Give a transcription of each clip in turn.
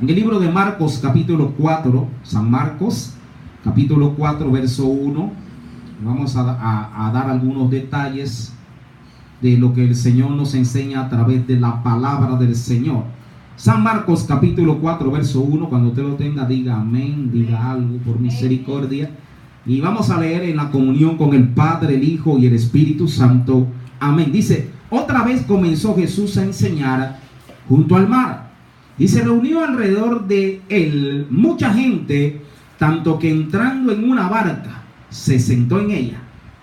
En el libro de Marcos capítulo 4, San Marcos capítulo 4 verso 1, vamos a dar algunos detalles de lo que el Señor nos enseña a través de la palabra del Señor. San Marcos capítulo 4 verso 1, cuando usted lo tenga diga amén, diga algo por misericordia. Y vamos a leer en la comunión con el Padre, el Hijo y el Espíritu Santo. Amén. Dice: otra vez comenzó Jesús a enseñar junto al mar, y se reunió alrededor de él mucha gente, tanto que entrando en una barca se sentó en ella,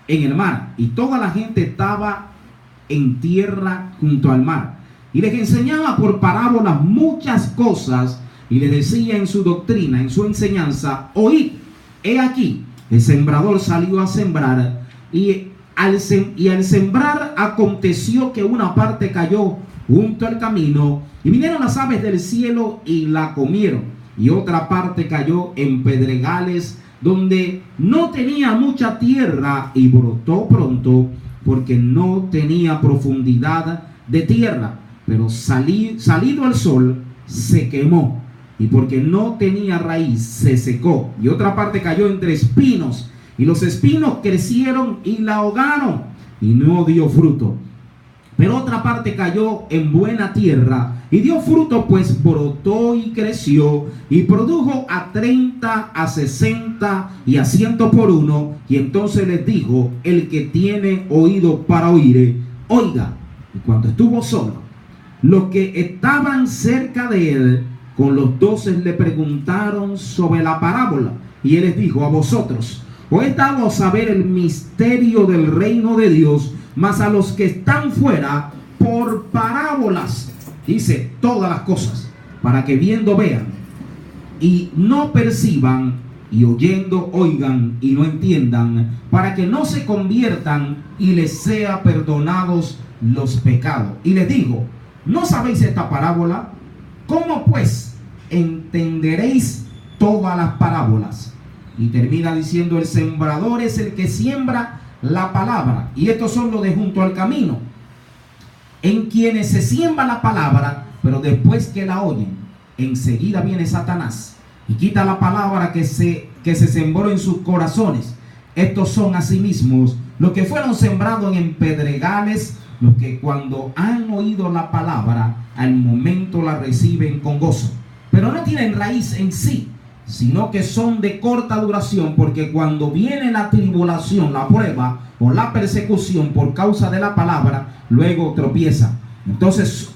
en el mar, y toda la gente estaba en tierra junto al mar. Y les enseñaba por parábolas muchas cosas, y les decía en su doctrina, en su enseñanza: oíd, he aquí, el sembrador salió a sembrar, y al sembrar aconteció que una parte cayó junto al camino, y vinieron las aves del cielo y la comieron, y otra parte cayó en pedregales, donde no tenía mucha tierra, y brotó pronto, porque no tenía profundidad de tierra, pero salido el sol se quemó, y porque no tenía raíz se secó. Y otra parte cayó entre espinos, y los espinos crecieron y la ahogaron, y no dio fruto. Pero otra parte cayó en buena tierra, y dio fruto, pues brotó y creció, y produjo a 30, a 60 y a 100 por uno. Y entonces les dijo: el que tiene oído para oír, oiga. Y cuando estuvo solo, los que estaban cerca de él con los 12 le preguntaron sobre la parábola, y él les dijo: a vosotros os he dado a saber el misterio del reino de Dios, mas a los que están fuera por parábolas, dice, todas las cosas, para que viendo vean y no perciban, y oyendo oigan y no entiendan, para que no se conviertan y les sea perdonados los pecados. Y les digo: ¿no sabéis esta parábola? ¿Cómo pues entenderéis todas las parábolas? Y termina diciendo: el sembrador es el que siembra la palabra, y estos son los de junto al camino, en quienes se siembra la palabra, pero después que la oyen, enseguida viene Satanás y quita la palabra que se sembró en sus corazones. Estos son asimismo los que fueron sembrados en pedregales, los que cuando han oído la palabra, al momento la reciben con gozo, pero no tienen raíz en sí, sino que son de corta duración, porque cuando viene la tribulación, la prueba o la persecución por causa de la palabra, luego tropiezan. Entonces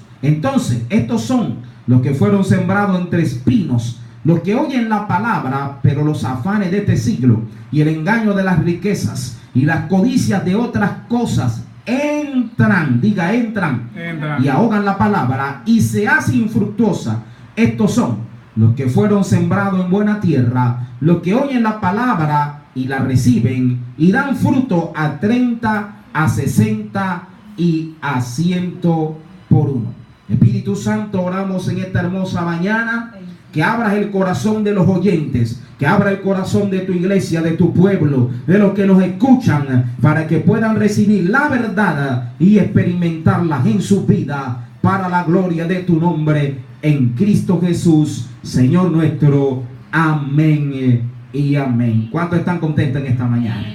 estos son los que fueron sembrados entre espinos, los que oyen la palabra, pero los afanes de este siglo y el engaño de las riquezas y las codicias de otras cosas entran y ahogan la palabra y se hace infructuosa. Estos son los que fueron sembrados en buena tierra, los que oyen la palabra y la reciben y dan fruto a 30, a 60 y a 100 por uno. Espíritu Santo, oramos en esta hermosa mañana, que abras el corazón de los oyentes, que abra el corazón de tu iglesia, de tu pueblo, de los que nos escuchan, para que puedan recibir la verdad y experimentarla en su vida, para la gloria de tu nombre, en Cristo Jesús, Señor nuestro. Amén y amén. ¿Cuántos están contentos en esta mañana?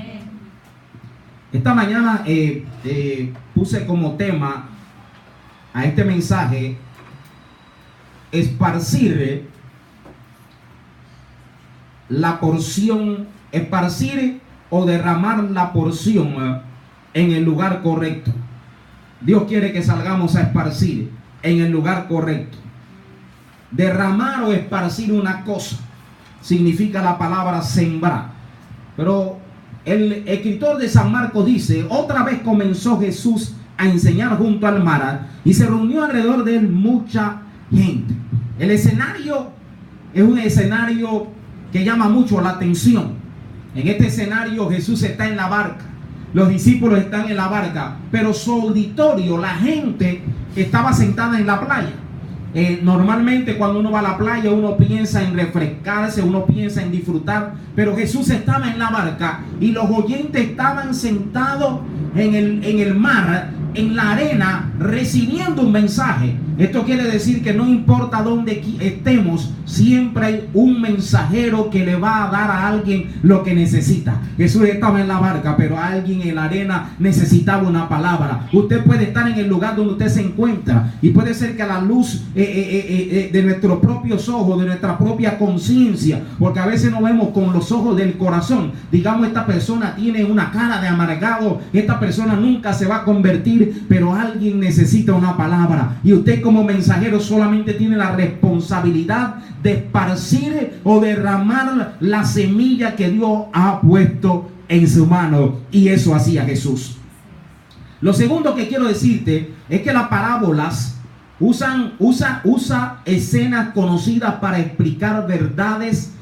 Esta mañana puse como tema a este mensaje: esparcir la porción, esparcir o derramar la porción en el lugar correcto. Dios quiere que salgamos a esparcir en el lugar correcto. Derramar o esparcir una cosa significa la palabra sembrar. Pero el escritor de San Marcos dice: otra vez comenzó Jesús a enseñar junto al mar, y se reunió alrededor de él mucha gente. El escenario es un escenario que llama mucho la atención. En este escenario Jesús está en la barca, los discípulos están en la barca, pero su auditorio, la gente, estaba sentada en la playa. Normalmente cuando uno va a la playa uno piensa en refrescarse, uno piensa en disfrutar, pero Jesús estaba en la barca y los oyentes estaban sentados en el mar, en la arena recibiendo un mensaje. Esto quiere decir que no importa dónde estemos, siempre hay un mensajero que le va a dar a alguien lo que necesita. Jesús estaba en la barca, pero alguien en la arena necesitaba una palabra. Usted puede estar en el lugar donde usted se encuentra y puede ser que a la luz de nuestros propios ojos, de nuestra propia conciencia, porque a veces no vemos con los ojos del corazón, digamos, esta persona tiene una cara de amargado, esta persona nunca se va a convertir, pero alguien necesita una palabra, y usted como mensajero solamente tiene la responsabilidad de esparcir o derramar la semilla que Dios ha puesto en su mano, y eso hacía Jesús. Lo segundo que quiero decirte es que las parábolas usa escenas conocidas para explicar verdades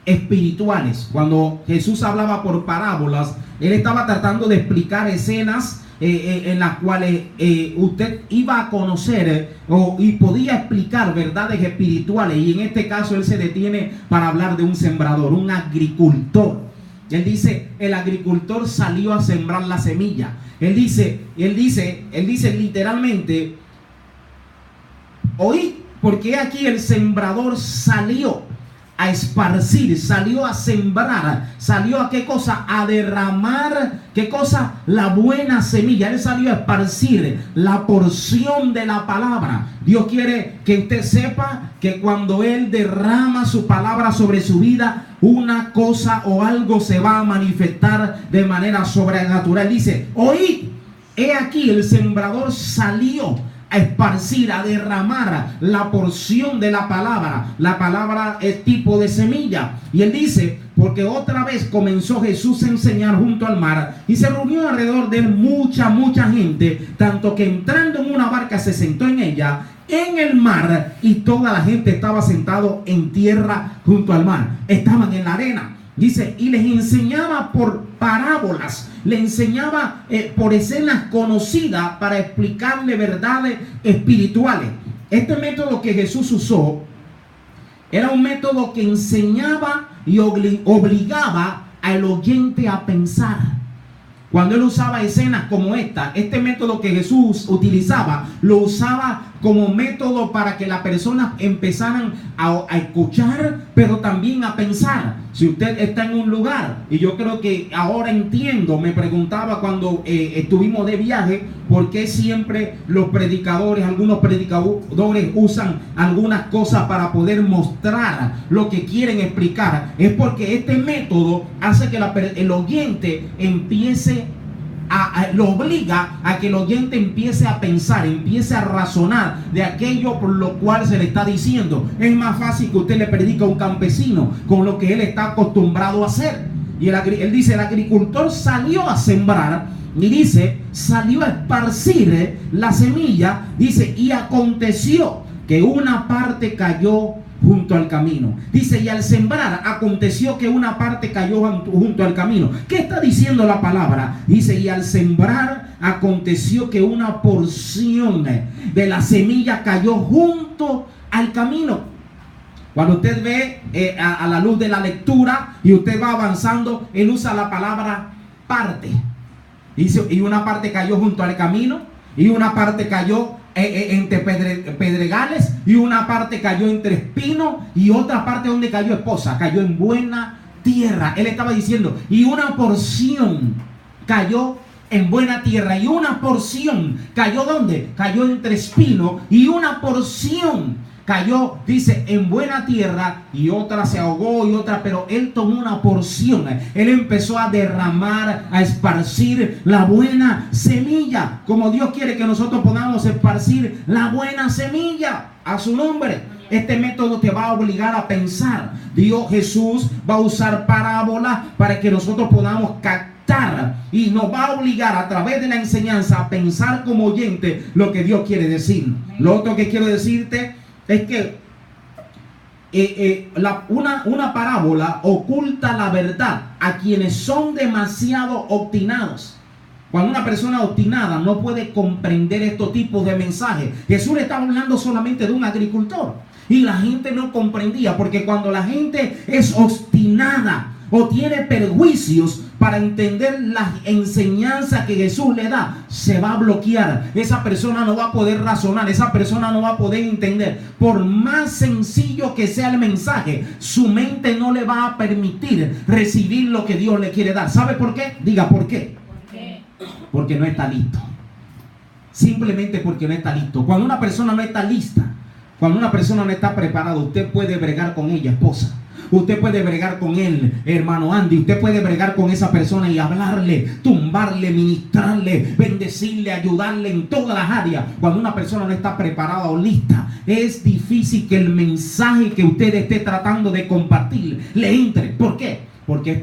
espirituales. Cuando Jesús hablaba por parábolas, él estaba tratando de explicar escenas en las cuales usted iba a conocer y podía explicar verdades espirituales. Y en este caso él se detiene para hablar de un sembrador, un agricultor. Él dice, el agricultor salió a sembrar la semilla. Él dice literalmente, oí, porque aquí el sembrador salió a esparcir, salió a sembrar, salió a ¿qué cosa? A derramar, ¿qué cosa? La buena semilla. Él salió a esparcir la porción de la palabra. Dios quiere que usted sepa que cuando Él derrama su palabra sobre su vida, una cosa o algo se va a manifestar de manera sobrenatural. Dice, oí, he aquí el sembrador salió a esparcir, a derramar la porción de la palabra. La palabra es tipo de semilla. Y él dice, porque otra vez comenzó Jesús a enseñar junto al mar, y se reunió alrededor de él mucha gente, tanto que entrando en una barca se sentó en ella, en el mar, y toda la gente estaba sentado en tierra junto al mar. Estaban en la arena. Dice, y les enseñaba por parábolas, le enseñaba por escenas conocidas para explicarle verdades espirituales. Este método que Jesús usó era un método que enseñaba y obligaba al oyente a pensar. Cuando él usaba escenas como esta, este método que Jesús utilizaba, lo usaba como método para que las personas empezaran a escuchar, pero también a pensar. Si usted está en un lugar, y yo creo que ahora entiendo, me preguntaba cuando estuvimos de viaje, por qué siempre algunos predicadores usan algunas cosas para poder mostrar lo que quieren explicar. Es porque este método hace que el oyente empiece lo obliga a que el oyente empiece a pensar, empiece a razonar de aquello por lo cual se le está diciendo. Es más fácil que usted le predique a un campesino con lo que él está acostumbrado a hacer. Y él dice, el agricultor salió a sembrar, y dice, salió a esparcir la semilla, dice, y aconteció que una parte cayó junto al camino. Dice, y al sembrar aconteció que una parte cayó junto al camino. ¿Qué está diciendo la palabra? Dice, y al sembrar aconteció que una porción de la semilla cayó junto al camino. Cuando usted ve a la luz de la lectura y usted va avanzando, él usa la palabra parte. Dice, y una parte cayó junto al camino, y una parte cayó entre pedregales, y una parte cayó entre espinos, y otra parte donde cayó esposa, cayó en buena tierra. Él estaba diciendo, y una porción cayó en buena tierra, y una porción cayó ¿dónde? Cayó entre espinos, y una porción cayó, dice, en buena tierra, y otra se ahogó, y otra, pero él tomó una porción. Él empezó a derramar, a esparcir la buena semilla, como Dios quiere que nosotros podamos esparcir la buena semilla a su nombre. Este método te va a obligar a pensar. Jesús va a usar parábolas para que nosotros podamos captar, y nos va a obligar a través de la enseñanza a pensar como oyente lo que Dios quiere decir. Lo otro que quiero decirte es que una parábola oculta la verdad a quienes son demasiado obstinados. Cuando una persona obstinada no puede comprender estos tipos de mensajes. Jesús le estaba hablando solamente de un agricultor, y la gente no comprendía, porque cuando la gente es obstinada o tiene perjuicios, para entender las enseñanzas que Jesús le da, se va a bloquear. Esa persona no va a poder razonar, esa persona no va a poder entender. Por más sencillo que sea el mensaje, su mente no le va a permitir recibir lo que Dios le quiere dar. ¿Sabe por qué? Diga, ¿por qué? Porque no está listo. Simplemente porque no está listo. Cuando una persona no está lista, cuando una persona no está preparada, usted puede bregar con ella, esposa. Usted puede bregar con él, hermano Andy. Usted puede bregar con esa persona y hablarle, tumbarle, ministrarle, bendecirle, ayudarle en todas las áreas. Cuando una persona no está preparada o lista, es difícil que el mensaje que usted esté tratando de compartir le entre. ¿Por qué? Porque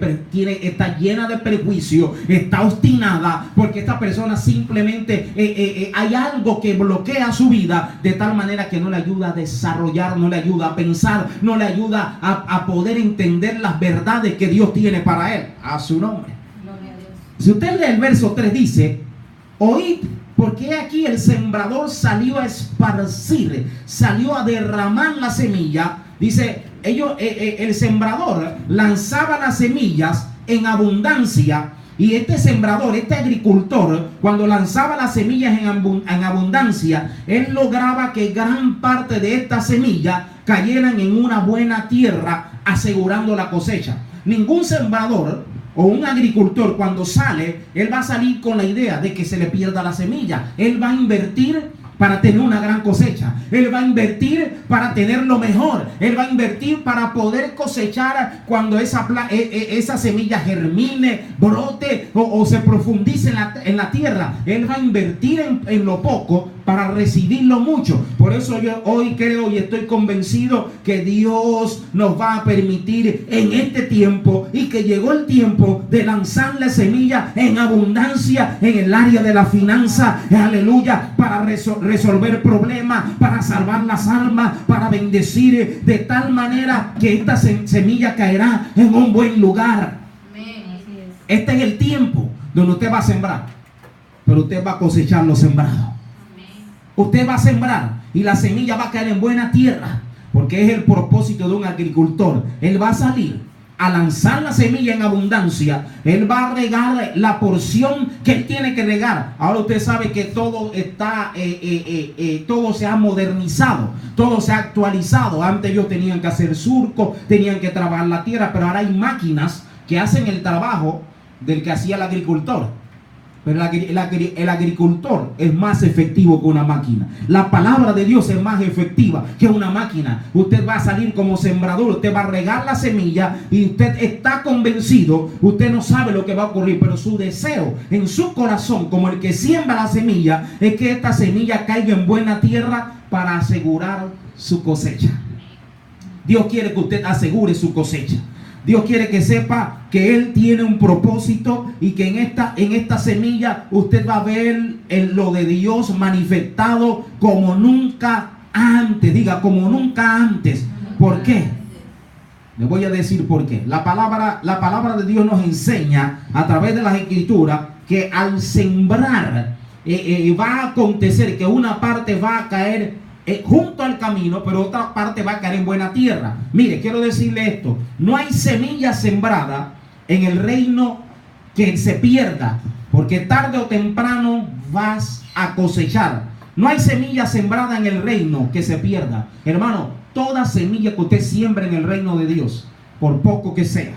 está llena de prejuicio, está obstinada, porque esta persona simplemente hay algo que bloquea su vida de tal manera que no le ayuda a desarrollar, no le ayuda a pensar, no le ayuda a poder entender las verdades que Dios tiene para él. A su nombre. Si usted lee el verso 3, dice: oíd, porque aquí el sembrador salió a esparcir, salió a derramar la semilla. Dice, el sembrador lanzaba las semillas en abundancia, y este sembrador, este agricultor, cuando lanzaba las semillas en abundancia, él lograba que gran parte de estas semillas cayeran en una buena tierra, asegurando la cosecha. Ningún sembrador o un agricultor, cuando sale, él va a salir con la idea de que se le pierda la semilla. Él va a invertir para tener una gran cosecha. Él va a invertir para tener lo mejor. Él va a invertir para poder cosechar cuando esa semilla germine, brote o se profundice en la tierra. Él va a invertir en lo poco para recibir lo mucho. Por eso yo hoy creo y estoy convencido que Dios nos va a permitir en este tiempo, y que llegó el tiempo de lanzar la semilla en abundancia en el área de la finanza. Aleluya. Para resolver problemas, para salvar las almas, para bendecir de tal manera que esta semilla caerá en un buen lugar. Este es el tiempo donde usted va a sembrar, pero usted va a cosechar lo sembrado. Usted va a sembrar y la semilla va a caer en buena tierra, porque es el propósito de un agricultor. Él va a salir a lanzar la semilla en abundancia. Él va a regar la porción que él tiene que regar. Ahora usted sabe que todo está todo se ha modernizado, todo se ha actualizado. Antes ellos tenían que hacer surco, tenían que trabajar la tierra, pero ahora hay máquinas que hacen el trabajo del que hacía el agricultor. Pero el agricultor es más efectivo que una máquina. La palabra de Dios es más efectiva que una máquina. Usted va a salir como sembrador, usted va a regar la semilla y usted está convencido, usted no sabe lo que va a ocurrir, pero su deseo en su corazón, como el que siembra la semilla, es que esta semilla caiga en buena tierra para asegurar su cosecha. Dios quiere que usted asegure su cosecha. Dios quiere que sepa que Él tiene un propósito, y que en esta semilla usted va a ver lo de Dios manifestado como nunca antes. Diga, como nunca antes. ¿Por qué? Le voy a decir por qué. La palabra de Dios nos enseña a través de las Escrituras que al sembrar va a acontecer que una parte va a caer junto al camino, pero otra parte va a caer en buena tierra. Mire, quiero decirle esto: no hay semilla sembrada en el reino que se pierda, porque tarde o temprano vas a cosechar. No hay semilla sembrada en el reino que se pierda. Hermano, toda semilla que usted siembra en el reino de Dios, por poco que sea,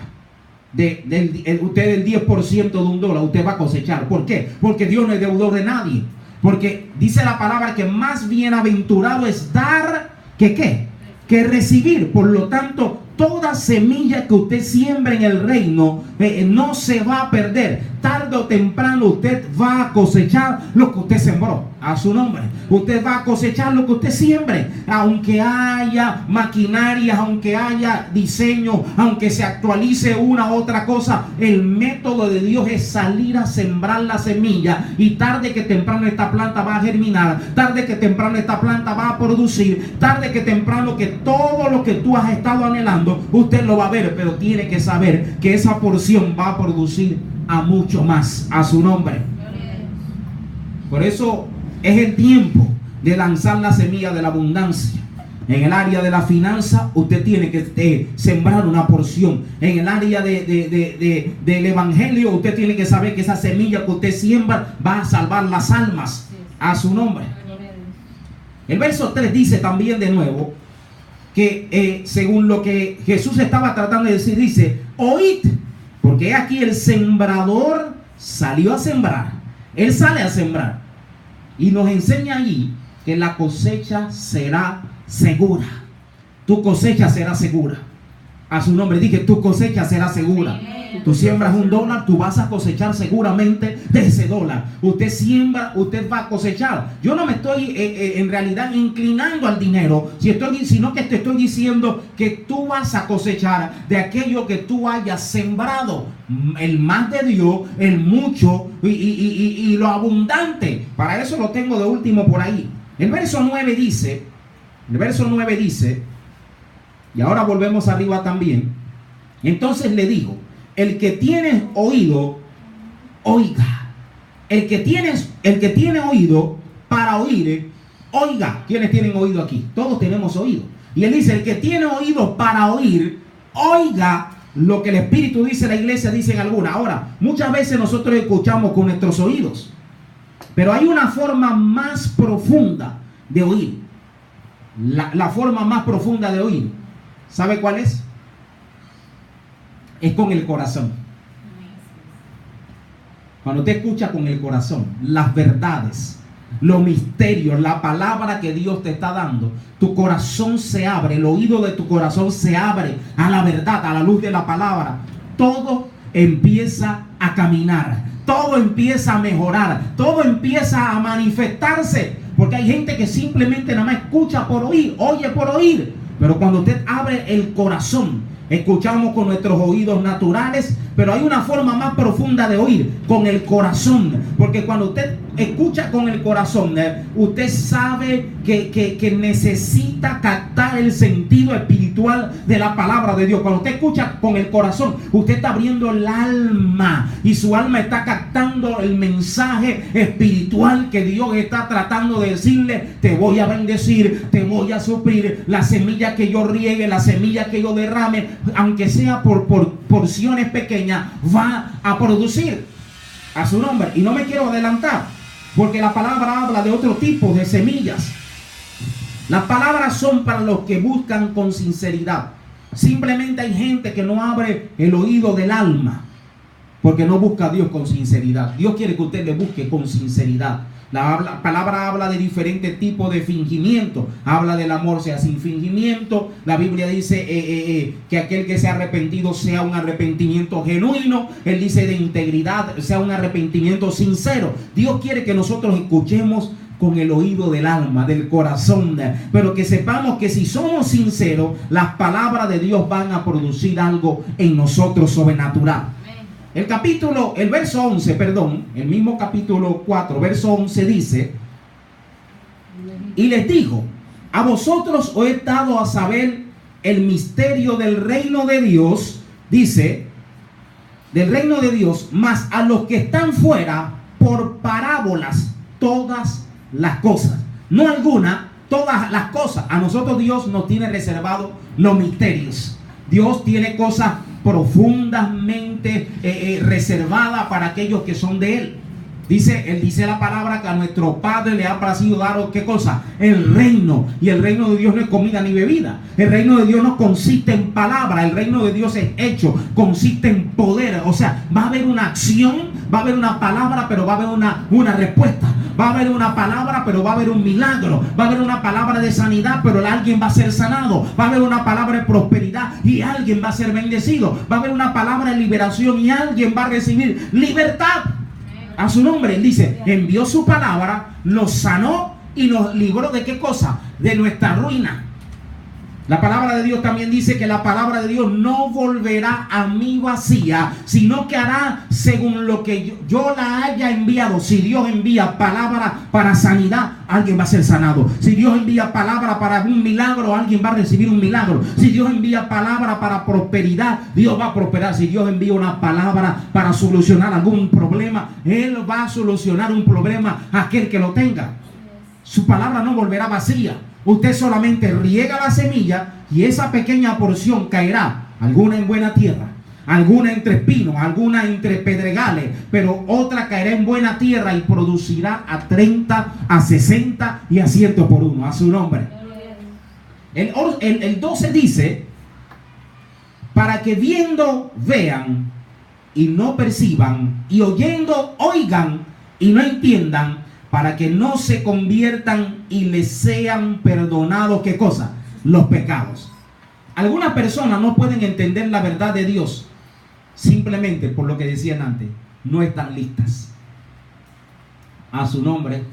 usted el 10% de $1, usted va a cosechar. ¿Por qué? Porque Dios no es deudor de nadie. Porque dice la palabra que más bienaventurado es dar que ¿qué? Que recibir. Por lo tanto, toda semilla que usted siembre en el reino no se va a perder. Tarde o temprano usted va a cosechar lo que usted sembró. A su nombre. Usted va a cosechar lo que usted siembre. Aunque haya maquinaria, aunque haya diseño, aunque se actualice una u otra cosa, el método de Dios es salir a sembrar la semilla, y tarde que temprano esta planta va a germinar, tarde que temprano esta planta va a producir, tarde que temprano que todo lo que tú has estado anhelando, usted lo va a ver. Pero tiene que saber que esa porción va a producir a mucho más. A su nombre. Por eso es el tiempo de lanzar la semilla de la abundancia. En el área de la finanza, usted tiene que sembrar una porción. En el área del evangelio, usted tiene que saber que esa semilla que usted siembra va a salvar las almas a su nombre. El verso 3 dice también de nuevo que según lo que Jesús estaba tratando de decir, dice: oíd, porque aquí el sembrador salió a sembrar. Él sale a sembrar y nos enseña allí que la cosecha será segura. Tu cosecha será segura. A su nombre dije: tu cosecha será segura. Tú siembras $1, tú vas a cosechar seguramente de ese dólar. Usted siembra, usted va a cosechar. Yo no me estoy en realidad inclinando al dinero, sino que te estoy diciendo que tú vas a cosechar de aquello que tú hayas sembrado. El más de Dios, el mucho y lo abundante. Para eso lo tengo de último por ahí. El verso 9 dice, y ahora volvemos arriba también. Entonces le digo: el que tiene oído, oiga. El que tiene oído para oír, oiga. ¿Quiénes tienen oído aquí? Todos tenemos oído. Y él dice: el que tiene oído para oír, oiga lo que el Espíritu dice, la iglesia dice en alguna. Ahora, muchas veces nosotros escuchamos con nuestros oídos, pero hay una forma más profunda de oír. La forma más profunda de oír, ¿sabe cuál es? Es con el corazón. Cuando usted escucha con el corazón las verdades, los misterios, la palabra que Dios te está dando, tu corazón se abre, el oído de tu corazón se abre a la verdad, a la luz de la palabra. Todo empieza a caminar, todo empieza a mejorar, todo empieza a manifestarse, porque hay gente que simplemente nada más escucha por oír, oye por oír. Pero cuando usted abre el corazón, escuchamos con nuestros oídos naturales, pero hay una forma más profunda de oír, con el corazón. Porque cuando usted escucha con el corazón, usted sabe que necesita captar el sentido espiritual de la palabra de Dios. Cuando usted escucha con el corazón, usted está abriendo el alma y su alma está captando el mensaje espiritual que Dios está tratando de decirle: te voy a bendecir, te voy a suplir, la semilla que yo riegue, la semilla que yo derrame, aunque sea por porciones pequeñas, va a producir a su nombre. Y no me quiero adelantar, porque la palabra habla de otro tipo de semillas. Las palabras son para los que buscan con sinceridad. Simplemente hay gente que no abre el oído del alma, porque no busca a Dios con sinceridad. Dios quiere que usted le busque con sinceridad. La palabra habla de diferentes tipos de fingimiento. Habla del amor sea sin fingimiento. La Biblia dice que aquel que se ha arrepentido sea un arrepentimiento genuino. Él dice de integridad, sea un arrepentimiento sincero. Dios quiere que nosotros escuchemos con el oído del alma, del corazón, pero que sepamos que si somos sinceros, las palabras de Dios van a producir algo en nosotros sobrenatural. El verso 11, el mismo capítulo 4, verso 11 dice: y les dijo: a vosotros os he dado a saber el misterio del reino de Dios, dice, del reino de Dios, mas a los que están fuera, por parábolas, todas las cosas. No alguna, todas las cosas. A nosotros Dios nos tiene reservado los misterios. Dios tiene cosas profundamente reservadas para aquellos que son de Él. Él dice la palabra que a nuestro Padre le ha parecido dar, ¿qué cosa? El reino. Y el reino de Dios no es comida ni bebida. El reino de Dios no consiste en palabra. El reino de Dios es hecho, consiste en poder. O sea, va a haber una acción, va a haber una palabra, pero va a haber una respuesta. Va a haber una palabra, pero va a haber un milagro. Va a haber una palabra de sanidad, pero alguien va a ser sanado. Va a haber una palabra de prosperidad y alguien va a ser bendecido. Va a haber una palabra de liberación y alguien va a recibir libertad. A su nombre. Él dice: envió su palabra, nos sanó y nos libró ¿de qué cosa? De nuestra ruina. La palabra de Dios también dice que la palabra de Dios no volverá a mí vacía, sino que hará según lo que yo la haya enviado. Si Dios envía palabra para sanidad, alguien va a ser sanado. Si Dios envía palabra para un milagro, alguien va a recibir un milagro. Si Dios envía palabra para prosperidad, Dios va a prosperar. Si Dios envía una palabra para solucionar algún problema, Él va a solucionar un problema a aquel que lo tenga. Su palabra no volverá vacía. Usted solamente riega la semilla y esa pequeña porción caerá, alguna en buena tierra, alguna entre espinos, alguna entre pedregales, pero otra caerá en buena tierra y producirá a 30, a 60 y a 100 por uno. A su nombre. El 12 dice, para que viendo vean y no perciban, y oyendo oigan y no entiendan, para que no se conviertan y les sean perdonados, ¿qué cosa? Los pecados. Algunas personas no pueden entender la verdad de Dios simplemente por lo que decían antes, no están listas. A su nombre.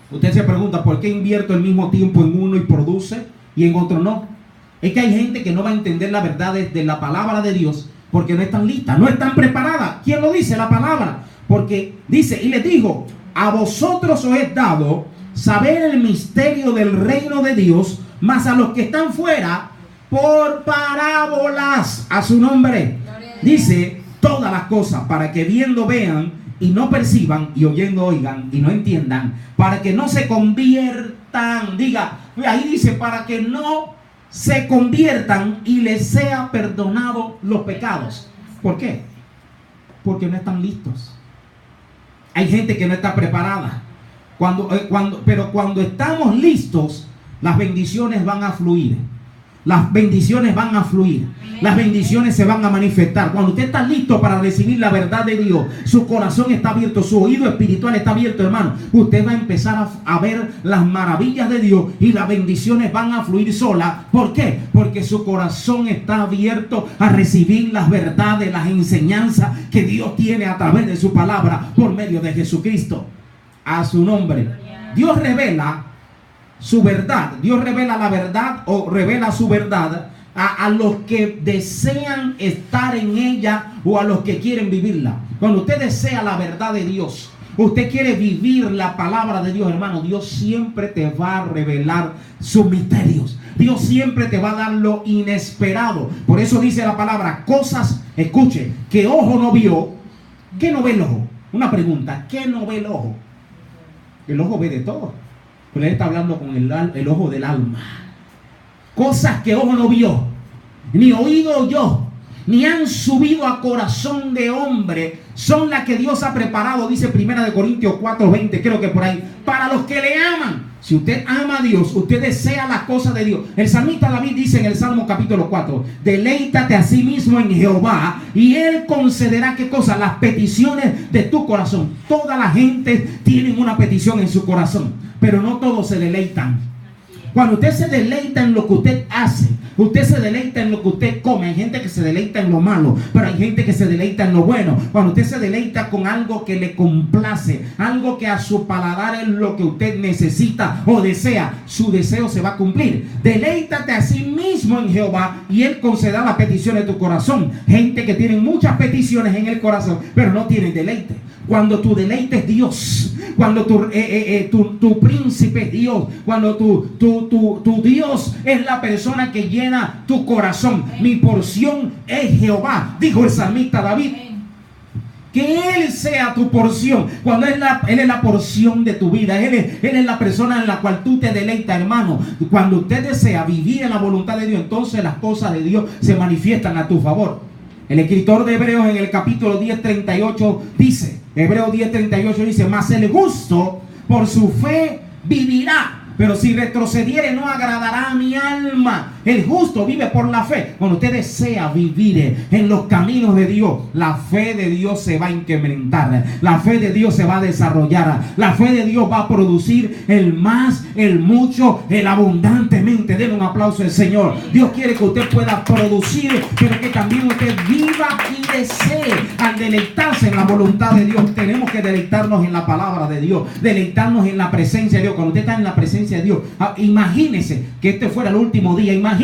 Usted se pregunta, ¿por qué invierto el mismo tiempo en uno y produce y en otro no? Es que hay gente que no va a entender la verdad de la palabra de Dios porque no están listas, no están preparadas. ¿Quién lo dice? La palabra. Porque dice, y les dijo, a vosotros os es dado saber el misterio del reino de Dios, mas a los que están fuera, por parábolas. A su nombre. Dice todas las cosas, para que viendo vean y no perciban, y oyendo oigan y no entiendan, para que no se conviertan. Diga, ahí dice, para que no se conviertan y les sea perdonado los pecados. ¿Por qué? Porque no están listos. Hay gente que no está preparada. Pero cuando estamos listos, las bendiciones van a fluir. Las bendiciones van a fluir. Las bendiciones se van a manifestar. Cuando usted está listo para recibir la verdad de Dios, su corazón está abierto, su oído espiritual está abierto, hermano, usted va a empezar a ver las maravillas de Dios y las bendiciones van a fluir sola. ¿Por qué? Porque su corazón está abierto a recibir las verdades, las enseñanzas que Dios tiene a través de su palabra por medio de Jesucristo. A su nombre. Dios revela su verdad. Dios revela la verdad o revela su verdad a los que desean estar en ella o a los que quieren vivirla. Cuando usted desea la verdad de Dios, usted quiere vivir la palabra de Dios, hermano, Dios siempre te va a revelar sus misterios. Dios siempre te va a dar lo inesperado. Por eso dice la palabra, cosas, escuche, que ojo no vio. ¿Qué no ve el ojo? Una pregunta, ¿qué no ve el ojo? El ojo ve de todo. Pero él está hablando con el ojo del alma. Cosas que ojo no vio, ni oído oyó, ni han subido a corazón de hombre, son las que Dios ha preparado, dice 1 Corintios 4:20, creo que por ahí, para los que le aman. Si usted ama a Dios, usted desea las cosas de Dios. El salmista David dice en el Salmo capítulo 4, deleítate a sí mismo en Jehová y Él concederá, ¿qué cosa? Las peticiones de tu corazón. Toda la gente tiene una petición en su corazón, pero no todos se deleitan. Cuando usted se deleita en lo que usted hace, usted se deleita en lo que usted come. Hay gente que se deleita en lo malo, pero hay gente que se deleita en lo bueno. Cuando usted se deleita con algo que le complace, algo que a su paladar es lo que usted necesita o desea, su deseo se va a cumplir. Deleítate a sí mismo en Jehová y Él concederá las peticiones de tu corazón. Gente que tiene muchas peticiones en el corazón, pero no tienen deleite. Cuando tu deleite es Dios, cuando tu príncipe es Dios, cuando tu Dios es la persona que llena tu corazón. Mi porción es Jehová, dijo el salmista David. Que Él sea tu porción. Cuando Él es la porción de tu vida, Él es la persona en la cual tú te deleitas, hermano. Cuando usted desea vivir en la voluntad de Dios, entonces las cosas de Dios se manifiestan a tu favor. El escritor de Hebreos en el capítulo 10:38 dice, Hebreos 10:38 dice, mas el justo por su fe vivirá, pero si retrocediere no agradará a mi alma. El justo vive por la fe. Cuando usted desea vivir en los caminos de Dios, la fe de Dios se va a incrementar, la fe de Dios se va a desarrollar, la fe de Dios va a producir el más, el mucho, el abundantemente. Denle un aplauso al Señor. Dios quiere que usted pueda producir, pero que también usted viva y desee. Al deleitarse en la voluntad de Dios, tenemos que deleitarnos en la palabra de Dios, deleitarnos en la presencia de Dios. Cuando usted está en la presencia de Dios, imagínese que este fuera el último día, imagínese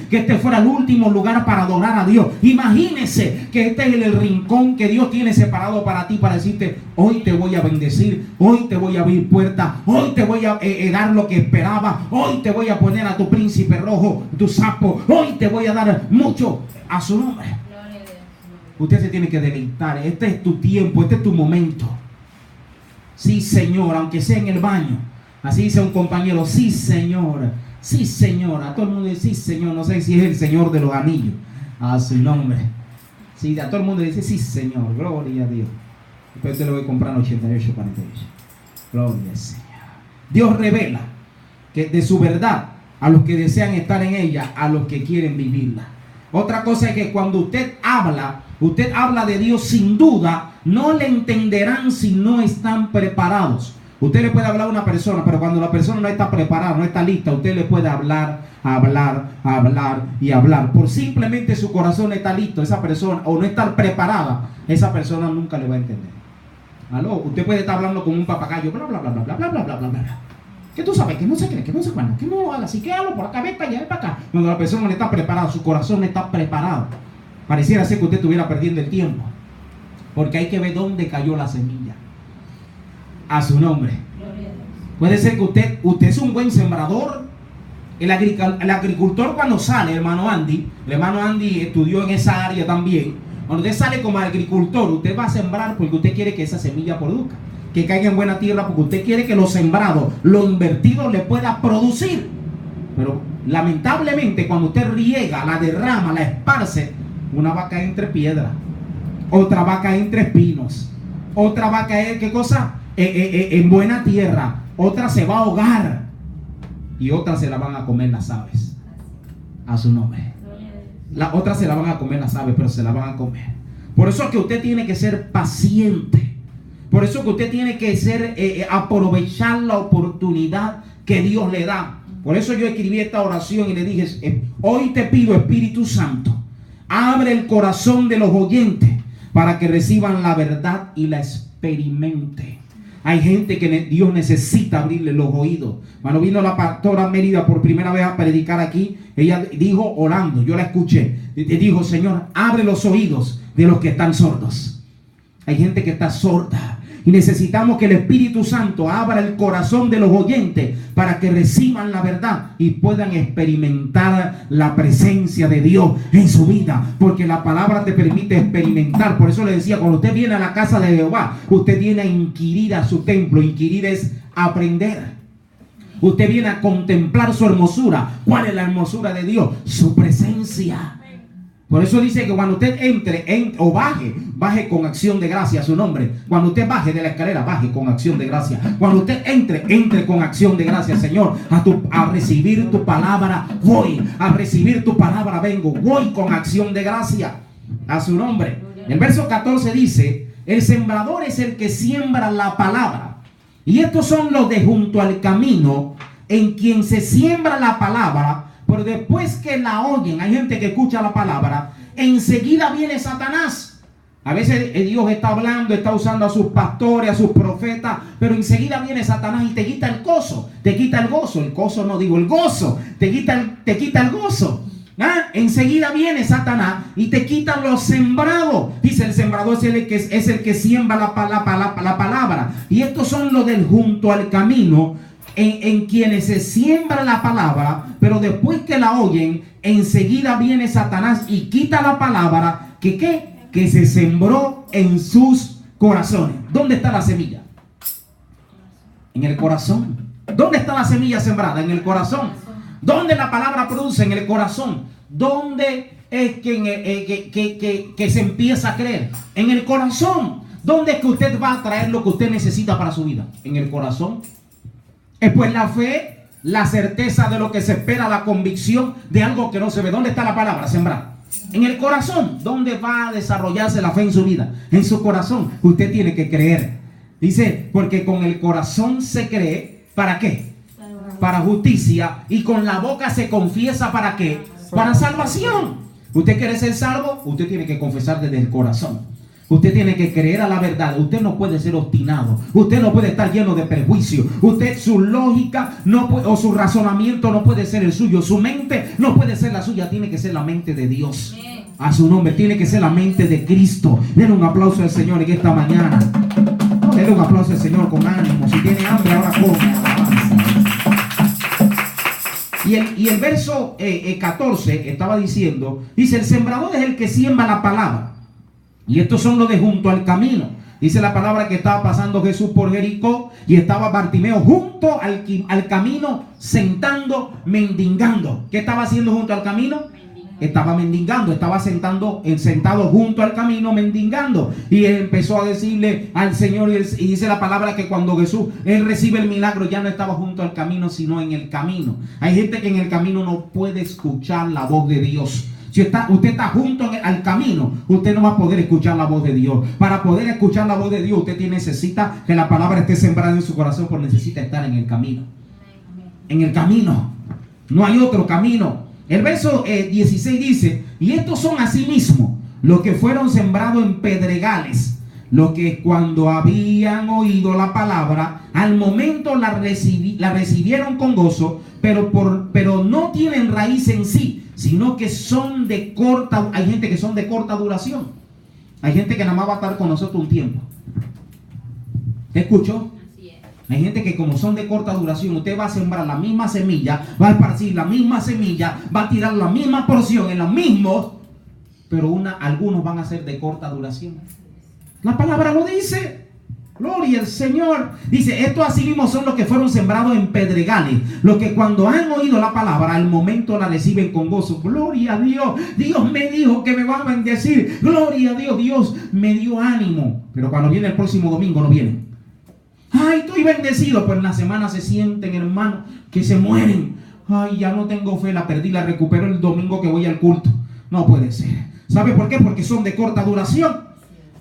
que este fuera el último lugar para adorar a Dios, imagínese que este es el rincón que Dios tiene separado para ti, para decirte, hoy te voy a bendecir, hoy te voy a abrir puertas, hoy te voy a dar lo que esperaba, hoy te voy a poner a tu príncipe rojo, tu sapo, hoy te voy a dar mucho a su nombre. Usted se tiene que deleitar. Este es tu tiempo, este es tu momento. Sí, Señor, aunque sea en el baño. Así dice un compañero, sí, Señor, Sí, Señor. A todo el mundo dice, sí, Señor. No sé si es el Señor de los anillos. A su nombre. Sí, a todo el mundo dice, sí, Señor. Gloria a Dios. Después te lo voy a comprar en 88, 48. Gloria al Señor. Dios revela que de su verdad a los que desean estar en ella, a los que quieren vivirla. Otra cosa es que cuando usted habla de Dios sin duda, no le entenderán si no están preparados. Usted le puede hablar a una persona, pero cuando la persona no está preparada, no está lista, usted le puede hablar. Por simplemente su corazón no está listo, esa persona, o no está preparada, esa persona nunca le va a entender. ¿Aló? Usted puede estar hablando con un papagayo, bla, bla, bla, bla, bla, bla, bla, bla, bla, bla. Que tú sabes, que no se cree, que no se cuándo, que no habla así, que hablo por acá, ven para allá, ven para acá. Cuando la persona no está preparada, su corazón no está preparado, pareciera ser que usted estuviera perdiendo el tiempo, porque hay que ver dónde cayó la semilla. A su nombre. Puede ser que usted es un buen sembrador. El agricultor cuando sale, el hermano Andy estudió en esa área también. Cuando usted sale como agricultor, usted va a sembrar porque usted quiere que esa semilla produzca, que caiga en buena tierra, porque usted quiere que lo sembrado, lo invertido le pueda producir. Pero lamentablemente cuando usted riega, la derrama, la esparce, una va a caer entre piedras, otra va a caer entre espinos, otra va a caer, ¿qué cosa? En buena tierra, otra se va a ahogar y otra se la van a comer las aves. A su nombre. La otra se la van a comer las aves, pero se la van a comer. Por eso es que usted tiene que ser paciente. Por eso que usted tiene que aprovechar la oportunidad que Dios le da. Por eso yo escribí esta oración y le dije, hoy te pido, Espíritu Santo, abre el corazón de los oyentes para que reciban la verdad y la experimenten. Hay gente que Dios necesita abrirle los oídos. Cuando vino la pastora Mérida por primera vez a predicar aquí, ella dijo orando, yo la escuché, dijo, Señor, abre los oídos de los que están sordos. Hay gente que está sorda y necesitamos que el Espíritu Santo abra el corazón de los oyentes para que reciban la verdad y puedan experimentar la presencia de Dios en su vida, porque la palabra te permite experimentar. Por eso le decía, cuando usted viene a la casa de Jehová, usted viene a inquirir a su templo. Inquirir es aprender. Usted viene a contemplar su hermosura. ¿Cuál es la hermosura de Dios? Su presencia. Por eso dice que cuando usted entre o baje con acción de gracia a su nombre. Cuando usted baje de la escalera, baje con acción de gracia. Cuando usted entre con acción de gracia, Señor, a recibir tu palabra voy, a recibir tu palabra vengo, voy con acción de gracia a su nombre. El verso 14 dice, el sembrador es el que siembra la palabra. Y estos son los de junto al camino, en quien se siembra la palabra. Pero después que la oyen, hay gente que escucha la palabra, enseguida viene Satanás. A veces Dios está hablando, está usando a sus pastores, a sus profetas, pero enseguida viene Satanás y te quita el gozo, te quita el gozo. El gozo no digo, el gozo, te quita el gozo. Enseguida viene Satanás y te quita lo sembrado. Dice, el sembrador es el que siembra la palabra. Y estos son los del junto al camino, en quienes se siembra la palabra, pero después que la oyen, enseguida viene Satanás y quita la palabra que se sembró en sus corazones. ¿Dónde está la semilla? En el corazón. ¿Dónde está la semilla sembrada? En el corazón. ¿Dónde la palabra produce? En el corazón. ¿Dónde es que se empieza a creer? En el corazón. ¿Dónde es que usted va a traer lo que usted necesita para su vida? En el corazón. Es pues la fe, la certeza de lo que se espera, la convicción de algo que no se ve. ¿Dónde está la palabra sembrada? En el corazón. ¿Dónde va a desarrollarse la fe en su vida? En su corazón. Usted tiene que creer. Dice, porque con el corazón se cree, ¿para qué? Para justicia. Y con la boca se confiesa, ¿para qué? Para salvación. Usted quiere ser salvo, usted tiene que confesar desde el corazón. Usted tiene que creer a la verdad. Usted no puede ser obstinado. Usted no puede estar lleno de prejuicio. Usted, su lógica no puede, o su razonamiento no puede ser el suyo. Su mente no puede ser la suya. Tiene que ser la mente de Dios. A su nombre. Tiene que ser la mente de Cristo. Denle un aplauso al Señor en esta mañana. Denle un aplauso al Señor con ánimo. Si tiene hambre, ahora come. Y el verso 14 estaba diciendo, dice, el sembrador es el que siembra la palabra. Y estos son los de junto al camino. Dice la palabra que estaba pasando Jesús por Jericó y estaba Bartimeo junto al camino, sentando, mendigando. ¿Qué estaba haciendo junto al camino? Estaba mendigando, estaba sentado junto al camino, mendigando. Y él empezó a decirle al Señor, y dice la palabra que cuando Jesús, él recibe el milagro, ya no estaba junto al camino, sino en el camino. Hay gente que en el camino no puede escuchar la voz de Dios. Si usted está junto al camino, usted no va a poder escuchar la voz de Dios. Para poder escuchar la voz de Dios, usted necesita que la palabra esté sembrada en su corazón, porque necesita estar en el camino. En el camino. No hay otro camino. El verso 16 dice: y estos son asimismo los que fueron sembrados en pedregales, los que cuando habían oído la palabra, al momento la recibieron con gozo, pero no tienen raíz en sí, sino que son de corta. Hay gente que son de corta duración. Hay gente que nada más va a estar con nosotros un tiempo. ¿Te escuchó? Hay gente que como son de corta duración, usted va a sembrar la misma semilla, va a esparcir la misma semilla, va a tirar la misma porción en los mismos, pero algunos van a ser de corta duración. La palabra lo dice. Gloria al Señor. Dice: estos así mismo son los que fueron sembrados en pedregales, los que cuando han oído la palabra, al momento la reciben con gozo. Gloria a Dios. Dios me dijo que me va a bendecir. Gloria a Dios. Dios me dio ánimo. Pero cuando viene el próximo domingo no vienen. Ay, estoy bendecido. Pues en la semana se sienten, hermanos, que se mueren. Ay, ya no tengo fe, la perdí, la recupero el domingo que voy al culto. No puede ser. ¿Sabe por qué? Porque son de corta duración.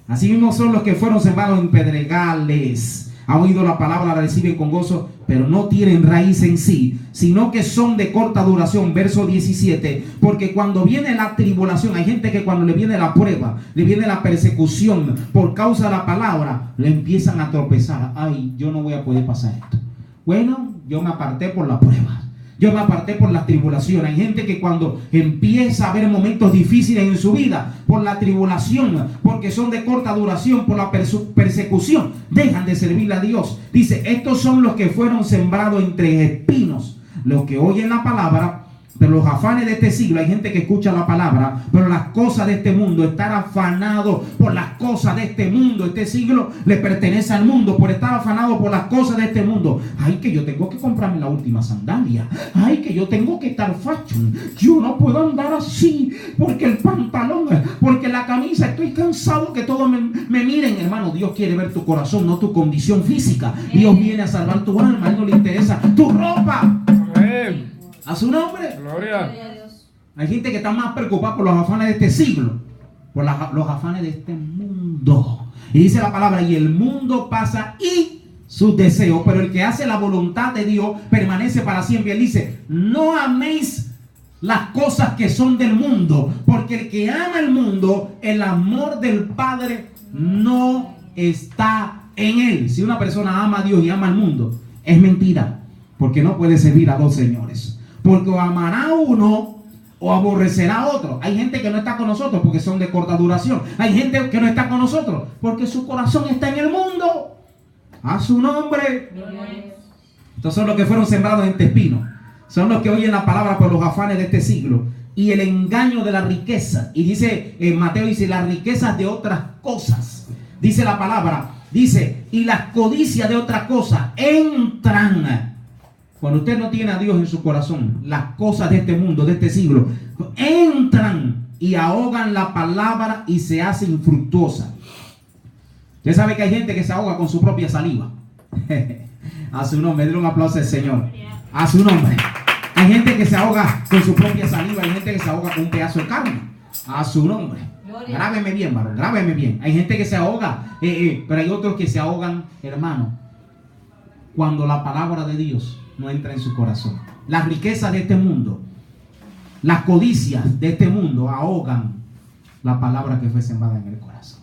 Así mismo son los que fueron sembrados en pedregales. Han oído la palabra, la reciben con gozo, pero no tienen raíz en sí, sino que son de corta duración. Verso 17. Porque cuando viene la tribulación, hay gente que cuando le viene la prueba, le viene la persecución por causa de la palabra, le empiezan a tropezar. Ay, yo no voy a poder pasar esto. Bueno, yo me aparté por la prueba. Yo me aparté por la tribulación. Hay gente que cuando empieza a haber momentos difíciles en su vida, por la tribulación, porque son de corta duración, por la persecución, dejan de servirle a Dios. Dice: estos son los que fueron sembrados entre espinos, los que oyen la palabra, pero los afanes de este siglo. Hay gente que escucha la palabra, pero las cosas de este mundo, estar afanado por las cosas de este mundo, este siglo le pertenece al mundo, por estar afanado por las cosas de este mundo. Ay, que yo tengo que comprarme la última sandalia. Ay, que yo tengo que estar fashion. Yo no puedo andar así, porque el pantalón, porque la camisa, estoy cansado que todos me miren. Hermano, Dios quiere ver tu corazón, no tu condición física. Dios viene a salvar tu alma, a Él no le interesa tu ropa. Amén. A su nombre. Gloria a Dios. Hay gente que está más preocupada por los afanes de este siglo, por los afanes de este mundo. Y dice la palabra: y el mundo pasa y sus deseos, pero el que hace la voluntad de Dios permanece para siempre. Él dice: no améis las cosas que son del mundo, porque el que ama el mundo, el amor del Padre no está en él. Si una persona ama a Dios y ama al mundo, es mentira, porque no puede servir a dos señores. Porque o amará a uno o aborrecerá a otro. Hay gente que no está con nosotros porque son de corta duración. Hay gente que no está con nosotros porque su corazón está en el mundo. A su nombre. Estos son los que fueron sembrados en espino. Son los que oyen la palabra por los afanes de este siglo y el engaño de la riqueza. Y dice en Mateo, dice: las riquezas de otras cosas. Dice la palabra, dice: y las codicias de otras cosas entran. Cuando usted no tiene a Dios en su corazón, las cosas de este mundo, de este siglo, entran y ahogan la palabra y se hacen infructuosas. Usted sabe que hay gente que se ahoga con su propia saliva. A su nombre, denle un aplauso al Señor. A su nombre. Hay gente que se ahoga con su propia saliva, hay gente que se ahoga con un pedazo de carne. A su nombre. Grábeme bien, varón, grábeme bien. Hay gente que se ahoga, pero hay otros que se ahogan, hermano, cuando la palabra de Dios no entra en su corazón. Las riquezas de este mundo, las codicias de este mundo ahogan la palabra que fue sembrada en el corazón.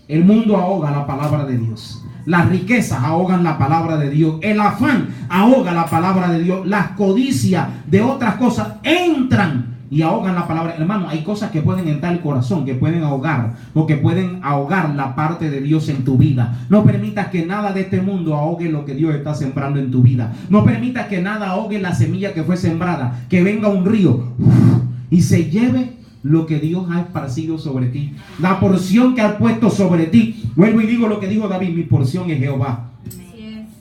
El mundo ahoga la palabra de Dios. Las riquezas ahogan la palabra de Dios. El afán ahoga la palabra de Dios. Las codicias de otras cosas entran y ahogan la palabra. Hermano, hay cosas que pueden entrar al corazón, que pueden ahogar, o que pueden ahogar la parte de Dios en tu vida. No permitas que nada de este mundo ahogue lo que Dios está sembrando en tu vida. No permitas que nada ahogue la semilla que fue sembrada. Que venga un río y se lleve lo que Dios ha esparcido sobre ti, la porción que ha puesto sobre ti. Vuelvo y digo lo que dijo David: mi porción es Jehová,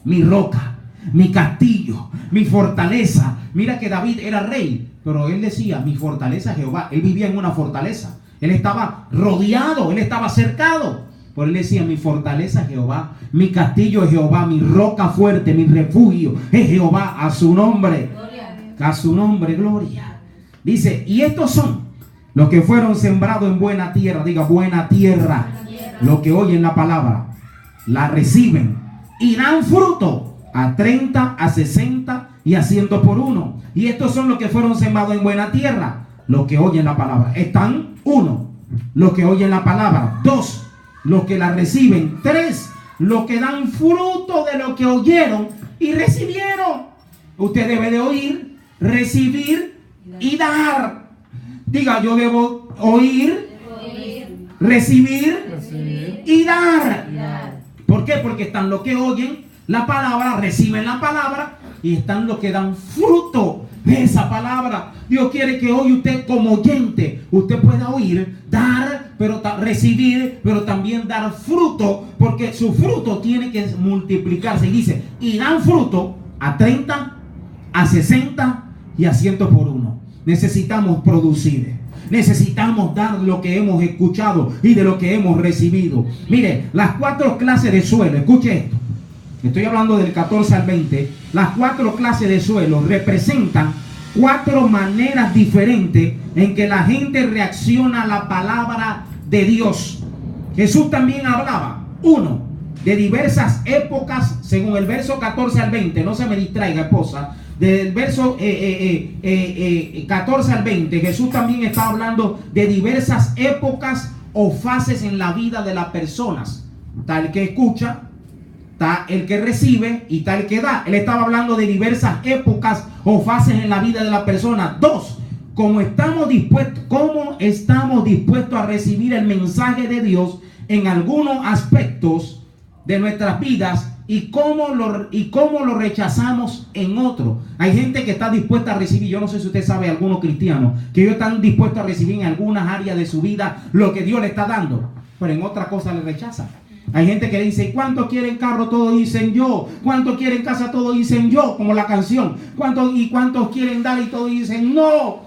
mi roca, mi castillo, mi fortaleza. Mira que David era rey, pero él decía: mi fortaleza es Jehová. Él vivía en una fortaleza, él estaba rodeado, él estaba cercado. Por él decía: mi fortaleza es Jehová, mi castillo es Jehová, mi roca fuerte, mi refugio es Jehová. A su nombre, a su nombre, gloria. Dice: y estos son los que fueron sembrados en buena tierra. Diga: buena tierra. Los que oyen la palabra, la reciben y dan fruto a 30, a 60 y a 100 por uno. Y estos son los que fueron sembrados en buena tierra, los que oyen la palabra. Están: 1, los que oyen la palabra; 2, los que la reciben; 3, los que dan fruto de lo que oyeron y recibieron. Usted debe de oír, recibir y dar. Diga: yo debo oír, recibir y dar. ¿Por qué? Porque están los que oyen la palabra, reciben la palabra, y están los que dan fruto de esa palabra. Dios quiere que hoy usted, como oyente, usted pueda oír, dar, pero recibir, pero también dar fruto, porque su fruto tiene que multiplicarse. Y dice: y dan fruto a 30, a 60 y a 100 por uno. Necesitamos producir, necesitamos dar lo que hemos escuchado y de lo que hemos recibido. Mire, las 4 clases de suelo, escuche esto, estoy hablando del 14 al 20. Las 4 clases de suelo representan 4 maneras diferentes en que la gente reacciona a la palabra de Dios. Jesús también hablaba: 1, de diversas épocas, según el verso 14 al 20. No se me distraiga, esposa. Del verso 14 al 20, Jesús también está hablando de diversas épocas o fases en la vida de las personas. Está el que escucha, está el que recibe y está el que da. Él estaba hablando de diversas épocas o fases en la vida de la persona. 2, cómo estamos dispuestos a recibir el mensaje de Dios en algunos aspectos de nuestras vidas, y cómo lo rechazamos en otro. Hay gente que está dispuesta a recibir. Yo no sé si usted sabe, algunos cristianos que ellos están dispuestos a recibir en algunas áreas de su vida lo que Dios le está dando, pero en otra cosa le rechazan. Hay gente que dice: ¿cuántos quieren carro? Todos dicen yo. ¿Cuántos quieren casa? Todos dicen yo, como la canción. ¿Cuántos quieren dar? Y todos dicen no.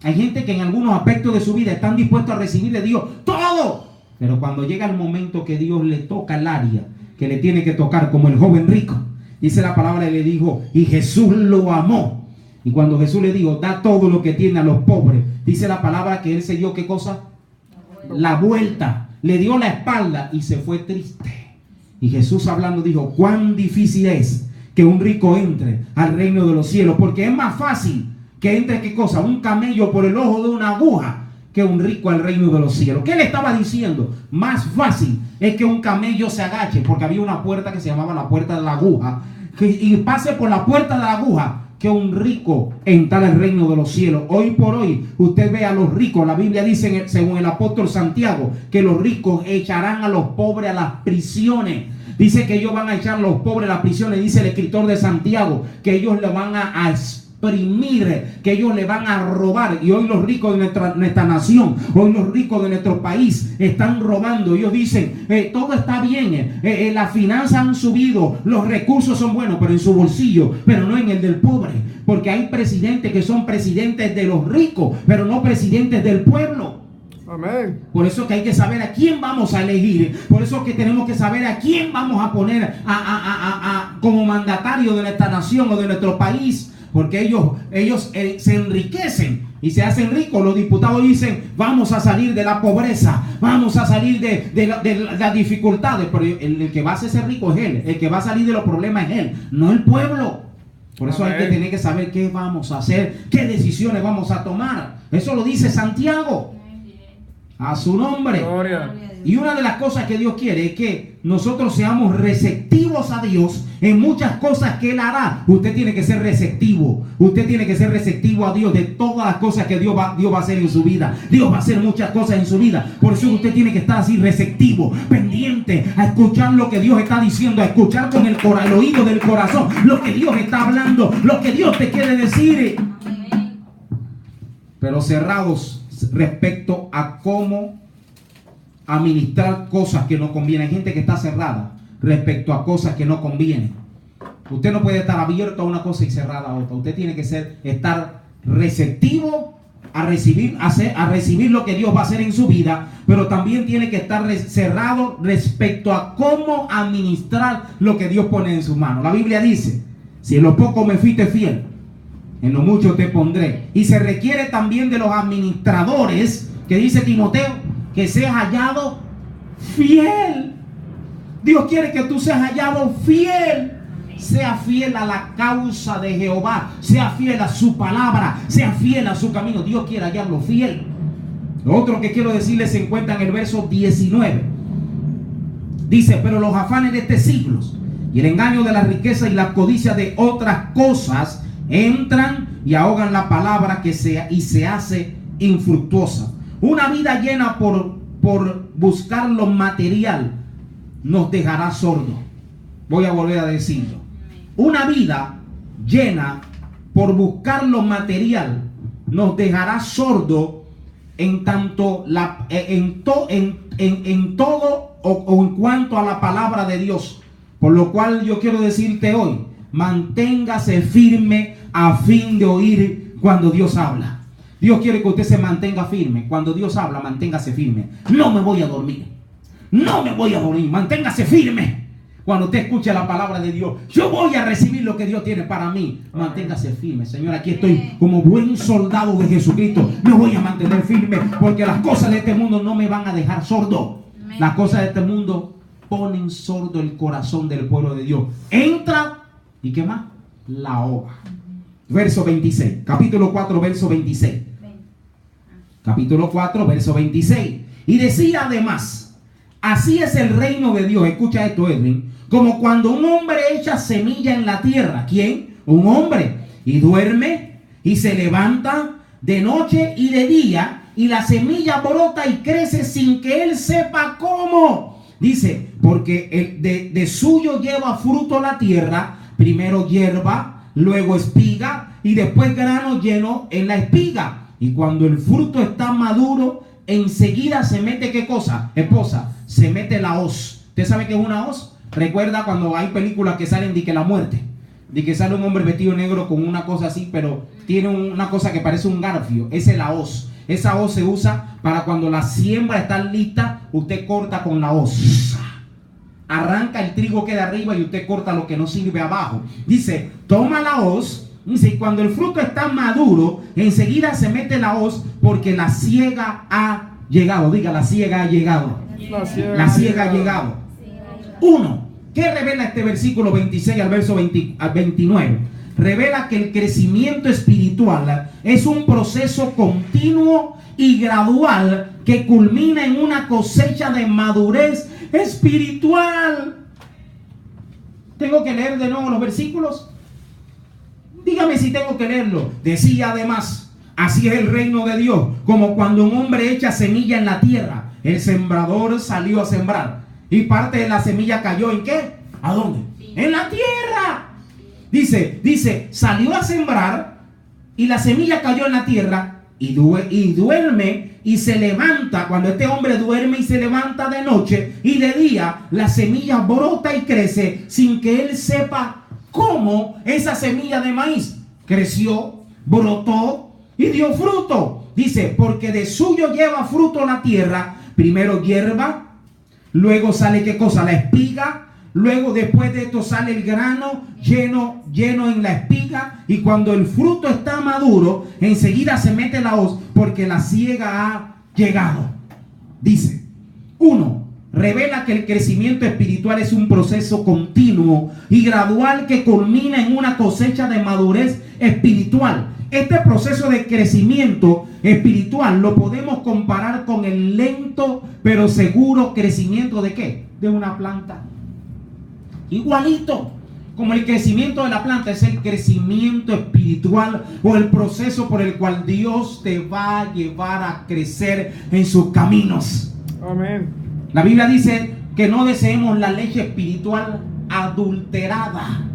Hay gente que en algunos aspectos de su vida están dispuestos a recibir de Dios todo, pero cuando llega el momento que Dios le toca el área que le tiene que tocar, como el joven rico, dice la palabra, y le dijo, y Jesús lo amó. Y cuando Jesús le dijo: da todo lo que tiene a los pobres, dice la palabra que él se dio, ¿qué cosa? La vuelta, le dio la espalda y se fue triste. Y Jesús, hablando, dijo: cuán difícil es que un rico entre al reino de los cielos, porque es más fácil que entre, ¿qué cosa? Un camello por el ojo de una aguja, que un rico al reino de los cielos. ¿Qué le estaba diciendo? Más fácil es que un camello se agache, porque había una puerta que se llamaba la puerta de la aguja, y pase por la puerta de la aguja, que un rico entrar al reino de los cielos. Hoy por hoy usted ve a los ricos. La Biblia dice, según el apóstol Santiago, que los ricos echarán a los pobres a las prisiones. Dice que ellos van a echar a los pobres a las prisiones. Dice el escritor de Santiago que ellos le van a exprimir, que ellos le van a robar. Y hoy los ricos de nuestra nación, hoy los ricos de nuestro país están robando. Ellos dicen: todo está bien, las finanzas han subido, los recursos son buenos, pero en su bolsillo, pero no en el del pobre. Porque hay presidentes que son presidentes de los ricos, pero no presidentes del pueblo. Amén. Por eso que hay que saber a quién vamos a elegir. Por eso que tenemos que saber a quién vamos a poner como mandatario de nuestra nación o de nuestro país. Porque ellos se enriquecen y se hacen ricos. Los diputados dicen: vamos a salir de la pobreza, vamos a salir de las dificultades. Pero el que va a hacerse rico es él. El que va a salir de los problemas es él, no el pueblo. Por eso hay que tener que saber qué vamos a hacer, qué decisiones vamos a tomar. Eso lo dice Santiago. A su nombre. Gloria. Y una de las cosas que Dios quiere es que nosotros seamos receptivos a Dios en muchas cosas que Él hará. Usted tiene que ser receptivo. Usted tiene que ser receptivo a Dios de todas las cosas que Dios va a hacer en su vida. Dios va a hacer muchas cosas en su vida. Por eso usted tiene que estar así receptivo, pendiente a escuchar lo que Dios está diciendo, a escuchar con el oído del corazón lo que Dios está hablando, lo que Dios te quiere decir. Pero cerrados respecto a cómo administrar cosas que no convienen. Hay gente que está cerrada respecto a cosas que no convienen. Usted no puede estar abierto a una cosa y cerrada a otra. Usted tiene que estar receptivo a recibir lo que Dios va a hacer en su vida, pero también tiene que estar cerrado respecto a cómo administrar lo que Dios pone en sus manos. La Biblia dice: si en lo poco me fuiste fiel, en lo mucho te pondré. Y se requiere también de los administradores, que dice Timoteo, que seas hallado fiel. Dios quiere que tú seas hallado fiel. Sea fiel a la causa de Jehová, sea fiel a su palabra, sea fiel a su camino. Dios quiere hallarlo fiel. Lo otro que quiero decirles se encuentra en el verso 19. Dice: pero los afanes de este siglo y el engaño de la riqueza y la codicia de otras cosas entran y ahogan la palabra y se hace infructuosa. Una vida llena por buscar lo material nos dejará sordos. Voy a volver a decirlo. Una vida llena por buscar lo material nos dejará sordo en tanto en todo o en cuanto a la palabra de Dios. Por lo cual yo quiero decirte hoy: manténgase firme a fin de oír cuando Dios habla. Dios quiere que usted se mantenga firme. Cuando Dios habla, manténgase firme. No me voy a dormir. No me voy a dormir. Manténgase firme. Cuando usted escuche la palabra de Dios, yo voy a recibir lo que Dios tiene para mí. Manténgase firme. Señor, aquí estoy como buen soldado de Jesucristo. Me voy a mantener firme, porque las cosas de este mundo no me van a dejar sordo. Las cosas de este mundo ponen sordo el corazón del pueblo de Dios. Entra y ¿qué más? La hoja. Verso 26. Capítulo 4, verso 26. Capítulo 4, verso 26. Y decía además: así es el reino de Dios. Escucha esto, Edwin. Como cuando un hombre echa semilla en la tierra. ¿Quién? Un hombre. Y duerme y se levanta de noche y de día, y la semilla brota y crece sin que él sepa cómo. Dice: porque de suyo lleva fruto la tierra, primero hierba, luego espiga y después grano lleno en la espiga. Y cuando el fruto está maduro, enseguida se mete, ¿qué cosa? Esposa, se mete la hoz. ¿Usted sabe qué es una hoz? Recuerda cuando hay películas que salen de que la muerte, de que sale un hombre vestido negro con una cosa así, pero tiene una cosa que parece un garfio. Esa es la hoz. Esa hoz se usa para cuando la siembra está lista, usted corta con la hoz. Arranca el trigo que da arriba y usted corta lo que no sirve abajo. Dice: toma la hoz. Dice: y cuando el fruto está maduro, enseguida se mete la hoz, porque la siega ha llegado. Diga: la siega ha llegado. La siega ha llegado. 1. ¿Qué revela este versículo 26 al verso 29? Revela que el crecimiento espiritual es un proceso continuo y gradual que culmina en una cosecha de madurez espiritual. ¿Tengo que leer de nuevo los versículos? Dígame si tengo que leerlo. Decía además: así es el reino de Dios, como cuando un hombre echa semilla en la tierra. El sembrador salió a sembrar y parte de la semilla cayó ¿en qué? ¿A dónde? En la tierra. Dice, salió a sembrar y la semilla cayó en la tierra y duerme y se levanta. Cuando este hombre duerme y se levanta de noche y de día, la semilla brota y crece sin que él sepa cómo. Esa semilla de maíz creció, brotó y dio fruto. Dice: porque de suyo lleva fruto la tierra, primero hierba, luego sale ¿qué cosa? La espiga. Luego después de esto sale el grano lleno en la espiga. Y cuando el fruto está maduro, enseguida se mete la hoz, porque la siega ha llegado. Dice: 1. Revela que el crecimiento espiritual es un proceso continuo y gradual que culmina en una cosecha de madurez espiritual. Este proceso de crecimiento espiritual lo podemos comparar con el lento pero seguro crecimiento ¿de qué? De una planta. Igualito como el crecimiento de la planta es el crecimiento espiritual, o el proceso por el cual Dios te va a llevar a crecer en sus caminos. Amén. La Biblia dice que no deseemos la leche espiritual adulterada.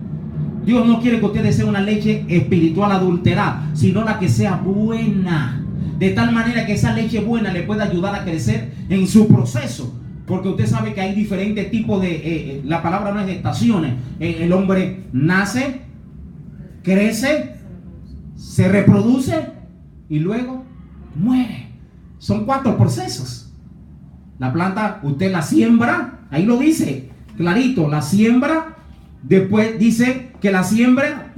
Dios no quiere que usted desee una leche espiritual adulterada, sino la que sea buena, de tal manera que esa leche buena le pueda ayudar a crecer en su proceso. Porque usted sabe que hay diferentes tipos de, la palabra no es de estaciones. El hombre nace, crece, se reproduce y luego muere. Son 4 procesos. La planta, usted la siembra, ahí lo dice clarito, la siembra. Después dice que la siembra,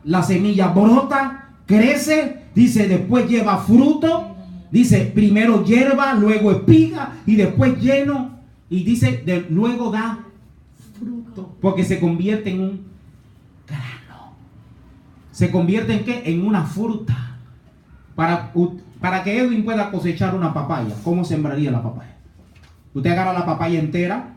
la semilla brota, crece, dice después lleva fruto, dice primero hierba, luego espiga y después lleno, y dice luego da fruto, porque se convierte en un grano. ¿Se convierte en qué? En una fruta. Para que Edwin pueda cosechar una papaya, ¿cómo sembraría la papaya? Usted agarra la papaya entera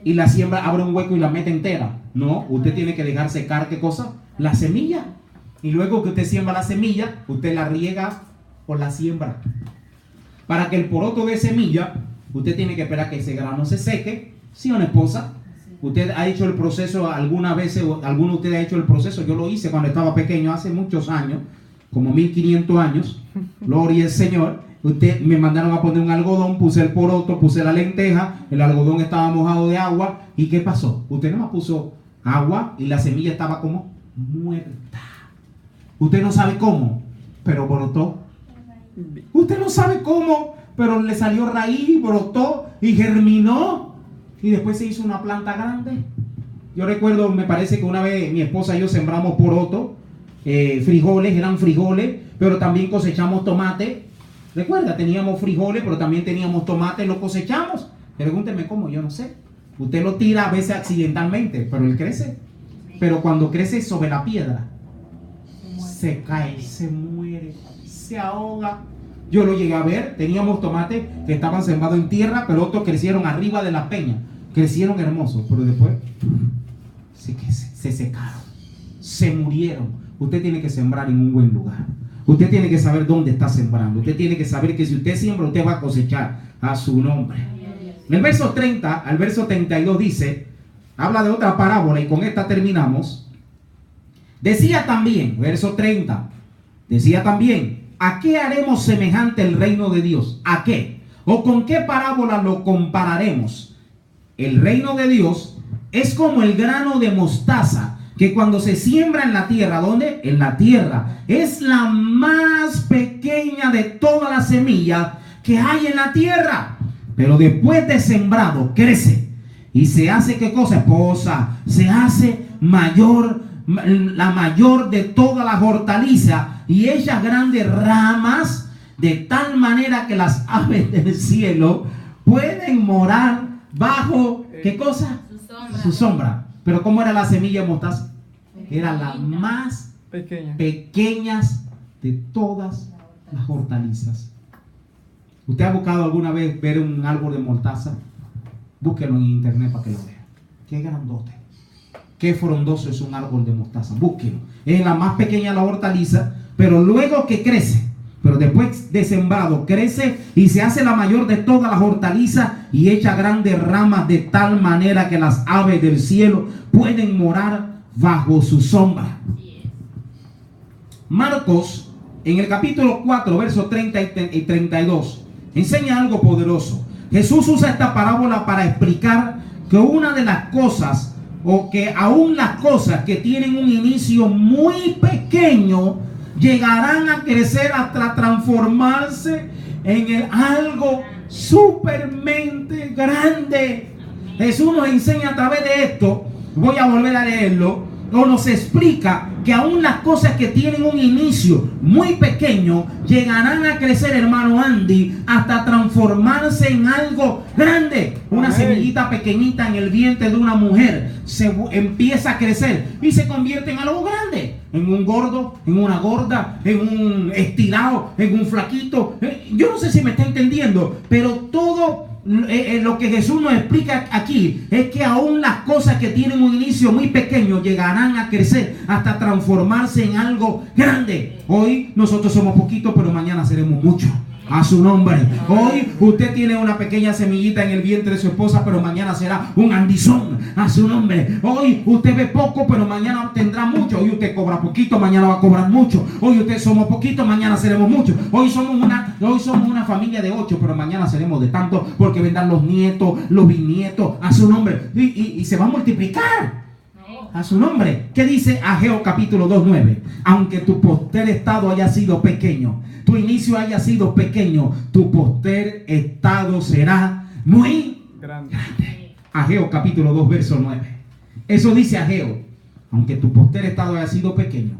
y la siembra, abre un hueco y la mete entera. No, usted tiene que dejar secar, ¿qué cosa? La semilla. Y luego que usted siembra la semilla, usted la riega o la siembra. Para que el poroto de semilla, usted tiene que esperar que ese grano se seque. ¿Sí o no, esposa? Usted ha hecho el proceso alguna vez, alguno de ustedes ha hecho el proceso. Yo lo hice cuando estaba pequeño, hace muchos años, como 1500 años. Gloria al Señor. Usted me mandaron a poner un algodón, puse el poroto, puse la lenteja, el algodón estaba mojado de agua. ¿Y qué pasó? Usted no me puso agua y la semilla estaba como muerta. Usted no sabe cómo, pero brotó. Usted no sabe cómo, pero le salió raíz, brotó y germinó. Y después se hizo una planta grande. Yo recuerdo, me parece que una vez mi esposa y yo sembramos poroto, frijoles, eran frijoles, pero también cosechamos tomate. Recuerda, teníamos frijoles, pero también teníamos tomate, lo cosechamos. Pregúnteme cómo, yo no sé. Usted lo tira a veces accidentalmente, pero él crece. Pero cuando crece sobre la piedra, se cae, se muere, se ahoga. Yo lo llegué a ver, teníamos tomates que estaban sembrados en tierra, pero otros crecieron arriba de la peña. Crecieron hermosos, pero después se secaron, se murieron. Usted tiene que sembrar en un buen lugar. Usted tiene que saber dónde está sembrando. Usted tiene que saber que si usted siembra, usted va a cosechar a su nombre. En el verso 30 al verso 32 dice, habla de otra parábola y con esta terminamos. Decía también, verso 30, decía también, ¿a qué haremos semejante el reino de Dios? ¿A qué? ¿O con qué parábola lo compararemos? El reino de Dios es como el grano de mostaza, que cuando se siembra en la tierra, ¿dónde? En la tierra. Es la más pequeña de todas las semillas que hay en la tierra. Pero después de sembrado, crece. Y se hace, ¿qué cosa, esposa? Se hace mayor, la mayor de todas las hortalizas. Y echa grandes ramas, de tal manera que las aves del cielo pueden morar bajo, ¿qué cosa? Su sombra. Pero ¿cómo era la semilla de mostaza? Era la más pequeñas de todas las hortalizas. ¿Usted ha buscado alguna vez ver un árbol de mostaza? Búsquelo en internet para que lo vea. Qué grandote, qué frondoso es un árbol de mostaza. Búsquelo. Es la más pequeña de la hortaliza, pero luego que crece, pero después de sembrado, crece y se hace la mayor de todas las hortalizas y echa grandes ramas de tal manera que las aves del cielo pueden morar bajo su sombra. Marcos, en el capítulo 4, versos 30 y 32, enseña algo poderoso. Jesús usa esta parábola para explicar que una de las cosas, o que aún las cosas que tienen un inicio muy pequeño, llegarán a crecer hasta transformarse en algo supermente grande. Jesús nos enseña a través de esto, voy a volver a leerlo, o nos explica que aún las cosas que tienen un inicio muy pequeño llegarán a crecer, hermano Andy, hasta transformarse en algo grande. Una semillita pequeñita en el vientre de una mujer se empieza a crecer y se convierte en algo grande. En un gordo, en una gorda, en un estirado, en un flaquito. Yo no sé si me está entendiendo, pero todo lo que Jesús nos explica aquí es que aún las cosas que tienen un inicio muy pequeño llegarán a crecer hasta transformarse en algo grande. Hoy nosotros somos poquitos, pero mañana seremos muchos. A su nombre. Hoy usted tiene una pequeña semillita en el vientre de su esposa, pero mañana será un andizón. A su nombre. Hoy usted ve poco, pero mañana tendrá mucho. Hoy usted cobra poquito, mañana va a cobrar mucho. Hoy usted somos poquitos, mañana seremos muchos. Hoy somos una familia de 8, pero mañana seremos de tanto, porque vendrán los nietos, los bisnietos. A su nombre. Y se va a multiplicar. A su nombre. ¿Qué dice Ageo capítulo 2:9? Aunque tu postrer estado haya sido pequeño, tu inicio haya sido pequeño, tu postrer estado será muy grande. Ageo capítulo 2 verso 9. Eso dice Ageo. Aunque tu postrer estado haya sido pequeño,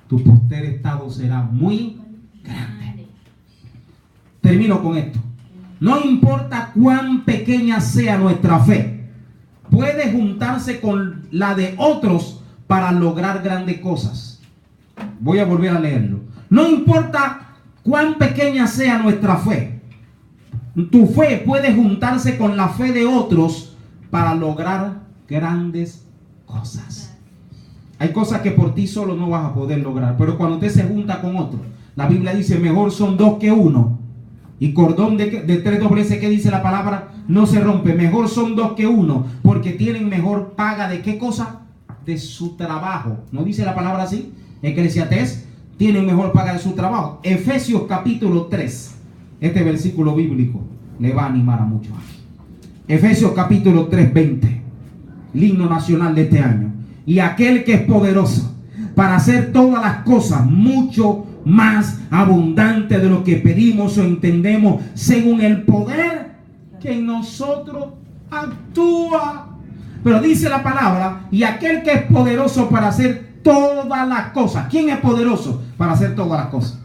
tu postrer estado será muy grande. Termino con esto. No importa cuán pequeña sea nuestra fe, puede juntarse con la de otros para lograr grandes cosas. Voy a volver a leerlo. No importa cuán pequeña sea nuestra fe, tu fe puede juntarse con la fe de otros para lograr grandes cosas. Hay cosas que por ti solo no vas a poder lograr, pero cuando usted se junta con otro, la Biblia dice: mejor son 2 que 1. Y cordón de 3 dobleces, que dice la palabra, no se rompe. Mejor son 2 que 1, porque tienen mejor paga de qué cosa? De su trabajo. ¿No dice la palabra así? Eclesiastés, tienen mejor paga de su trabajo. Efesios capítulo 3. Este versículo bíblico le va a animar a muchos aquí. Efesios capítulo 3, 20. El himno nacional de este año. Y aquel que es poderoso para hacer todas las cosas mucho más abundante de lo que pedimos o entendemos, según el poder que en nosotros actúa. Pero dice la palabra: y aquel que es poderoso para hacer todas las cosas. ¿Quién es poderoso para hacer todas las cosas?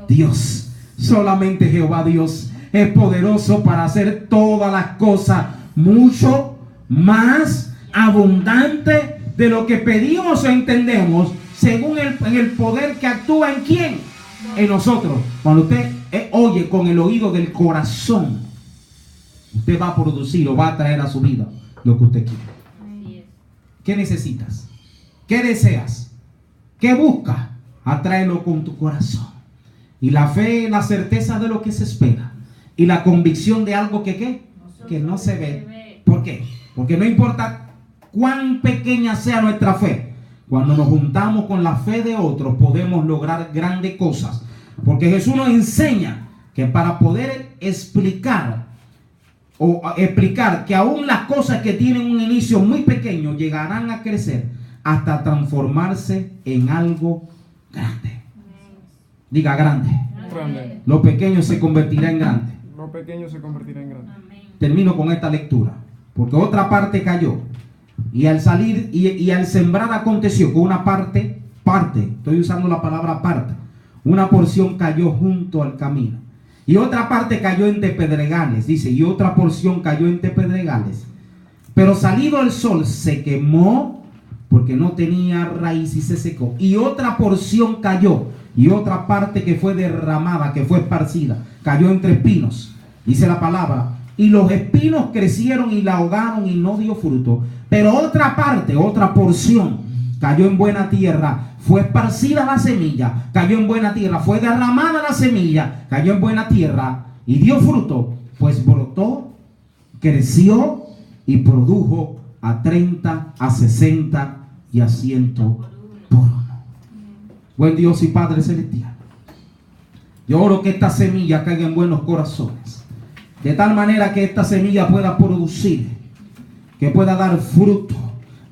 Dios. Solamente Jehová Dios es poderoso para hacer todas las cosas mucho más abundante de lo que pedimos o entendemos, según en el poder que actúa en quién. En nosotros. Cuando usted oye con el oído del corazón, usted va a producir o va a traer a su vida lo que usted quiere. ¿Qué necesitas? ¿Qué deseas? ¿Qué buscas? Atráelo con tu corazón. Y la fe, la certeza de lo que se espera, y la convicción de algo que no se ve. ¿Por qué? Porque no importa cuán pequeña sea nuestra fe, cuando nos juntamos con la fe de otros, podemos lograr grandes cosas. Porque Jesús nos enseña que para poder explicar que aún las cosas que tienen un inicio muy pequeño llegarán a crecer hasta transformarse en algo grande. Diga grande. Grande. Lo pequeño se convertirá en grande. Lo pequeño se convertirá en grande. Termino con esta lectura. Porque otra parte cayó. Y al salir y al sembrar aconteció que una parte, estoy usando la palabra parte, una porción cayó junto al camino. Y otra parte cayó entre pedregales, dice, y otra porción cayó entre pedregales. Pero salido el sol se quemó porque no tenía raíz y se secó. Y otra porción cayó, y otra parte que fue derramada, que fue esparcida, cayó entre espinos, dice la palabra. Y los espinos crecieron y la ahogaron y no dio fruto. Pero otra parte, otra porción, cayó en buena tierra, fue esparcida la semilla, cayó en buena tierra, fue derramada la semilla, cayó en buena tierra y dio fruto, pues brotó, creció y produjo a 30, a 60 y a 100 por uno. Buen Dios y Padre celestial, yo oro que esta semilla caiga en buenos corazones, de tal manera que esta semilla pueda producir, que pueda dar fruto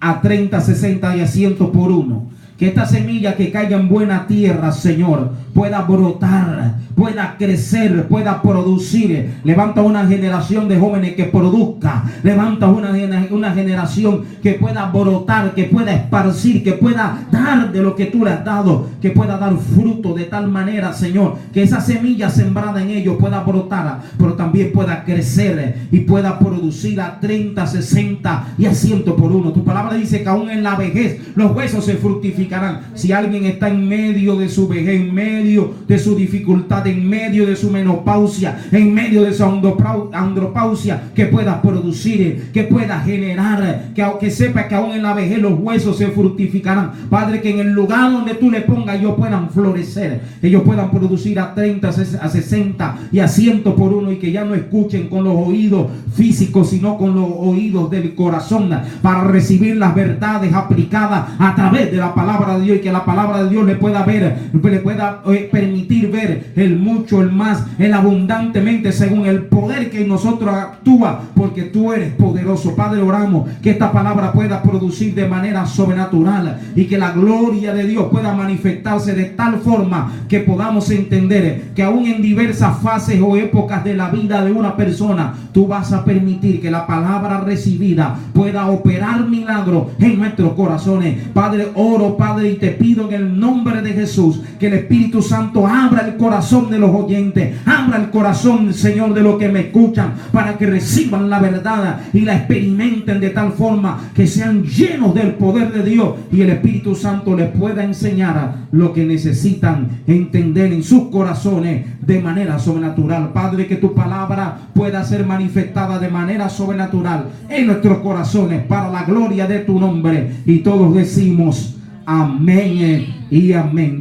a 30, 60 y a 100 por uno. Que esta semilla que caiga en buena tierra, Señor, pueda brotar, pueda crecer, pueda producir. Levanta una generación de jóvenes que produzca. Levanta una generación que pueda brotar, que pueda esparcir, que pueda dar de lo que tú le has dado, que pueda dar fruto de tal manera, Señor, que esa semilla sembrada en ellos pueda brotar, pero también pueda crecer y pueda producir a 30, 60 y a 100 por uno. Tu palabra dice que aún en la vejez los huesos se fructifican. fructificarán. Si alguien está en medio de su vejez, en medio de su dificultad, en medio de su menopausia, en medio de su andropausia, que pueda producir, que pueda generar, que sepa que aún en la vejez los huesos se fructificarán. Padre, que en el lugar donde tú le pongas ellos puedan florecer, ellos puedan producir a 30, a 60 y a 100 por uno, y que ya no escuchen con los oídos físicos, sino con los oídos del corazón, para recibir las verdades aplicadas a través de la palabra de Dios, y que la palabra de Dios le pueda permitir ver el mucho, el más, el abundantemente, según el poder que en nosotros actúa, porque tú eres poderoso. Padre, oramos que esta palabra pueda producir de manera sobrenatural, y que la gloria de Dios pueda manifestarse de tal forma que podamos entender que aún en diversas fases o épocas de la vida de una persona, tú vas a permitir que la palabra recibida pueda operar milagros en nuestros corazones. Padre, oro, Padre, y te pido en el nombre de Jesús que el Espíritu Santo abra el corazón de los oyentes, abra el corazón, Señor, de los que me escuchan, para que reciban la verdad y la experimenten de tal forma que sean llenos del poder de Dios, y el Espíritu Santo les pueda enseñar lo que necesitan entender en sus corazones de manera sobrenatural. Padre, que tu palabra pueda ser manifestada de manera sobrenatural en nuestros corazones para la gloria de tu nombre, y todos decimos amén y amén.